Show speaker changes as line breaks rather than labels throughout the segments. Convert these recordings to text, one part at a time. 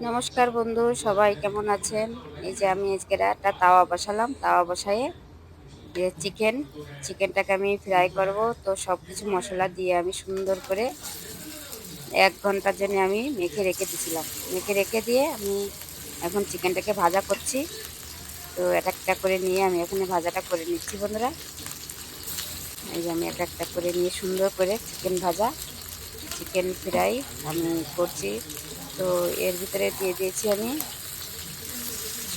নমস্কার বন্ধু, সবাই কেমন আছেন? এই যে আমি আজকে একটা তাওয়া বসালাম। তাওয়া বসায়ে দিয়ে চিকেনটাকে আমি ফ্রাই করব। তো সব কিছু মশলা দিয়ে আমি সুন্দর করে 1 ঘন্টার জন্য আমি মেখে রেখে দিয়েছিলাম। মেখে রেখে দিয়ে আমি এখন চিকেনটাকে ভাজা করছি। তো একটা একটা করে নিয়ে আমি এখানে ভাজাটা করে নিচ্ছি বন্ধুরা। এই যে আমি একটা একটা করে নিয়ে সুন্দর করে চিকেন ফ্রাই আমি করছি। তো এর ভিতরে দিয়ে দিয়েছি আমি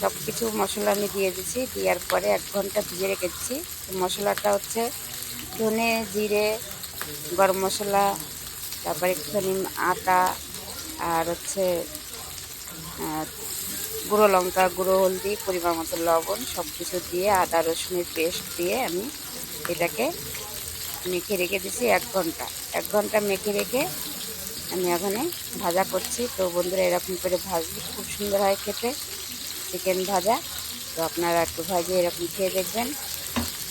সব কিছু মশলা আমি দিয়ে দিচ্ছি। দেওয়ার পরে 1 ঘন্টা ভিজে রেখেছি। তো মশলাটা হচ্ছে ধনে, জিরে, গরম মশলা, তারপরে একটুখানি আটা, আর হচ্ছে আহ, গুঁড়ো লঙ্কা, গুঁড়ো হলদি, পরিমাণ মতো লবণ, সব কিছু দিয়ে আদা রসুনের পেস্ট দিয়ে আমি এটাকে মেখে রেখে দিয়েছি 1 ঘন্টা। 1 ঘন্টা মেখে রেখে আমি এখানে ভাজা করছি। তো বন্ধুরা, এরকম করে ভাজলে খুব সুন্দর হয় খেতে চিকেন ভাজা। তো আপনারা একটু ভাজিয়ে এরকম খেয়ে দেখবেন।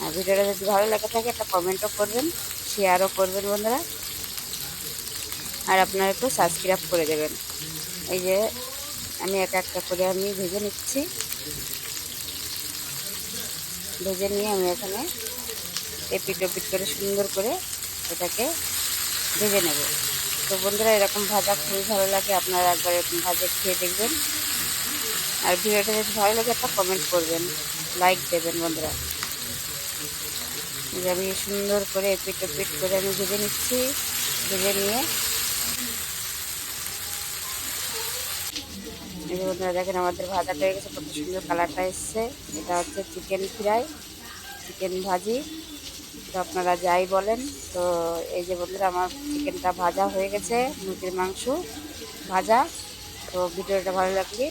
আর ভিডিওটা যদি ভালো লাগে থাকে একটা কমেন্টও করবেন, শেয়ারও করবেন বন্ধুরা। আর আপনারা একটু সাবস্ক্রাইব করে দেবেন। এই যে আমি একটা একটা করে আমি ভেজে নিচ্ছি। ভেজে নিয়ে আমি এখানে এপিট ওপিট করে সুন্দর করে এটাকে ভেজে নেব। তো বন্ধুরা, এরকম ভাজা খুবই ভালো লাগে, আপনারা একবার এরকম ভাজা খেয়ে দেখবেন। আর ভিডিওটা যদি ভালো লাগে একটা কমেন্ট করবেন, লাইক দেবেন বন্ধুরা। যে আমি সুন্দর করে এপিট ওপিট করে আমি ভেজে নিচ্ছি। ভেজে নিয়ে এই যে বন্ধুরা দেখেন, আমাদের ভাজাটা হয়ে গেছে, কত সুন্দর কালারটা এসছে। এটা হচ্ছে চিকেন ফ্রাই, চিকেন ভাজি, তো আপনারা যাই বলেন। তো এই যে বন্ধুরা, আমার চিকেনটা ভাজা হয়ে গেছে, মুরগির মাংস ভাজা। তো ভিডিওটা ভালো লাগলে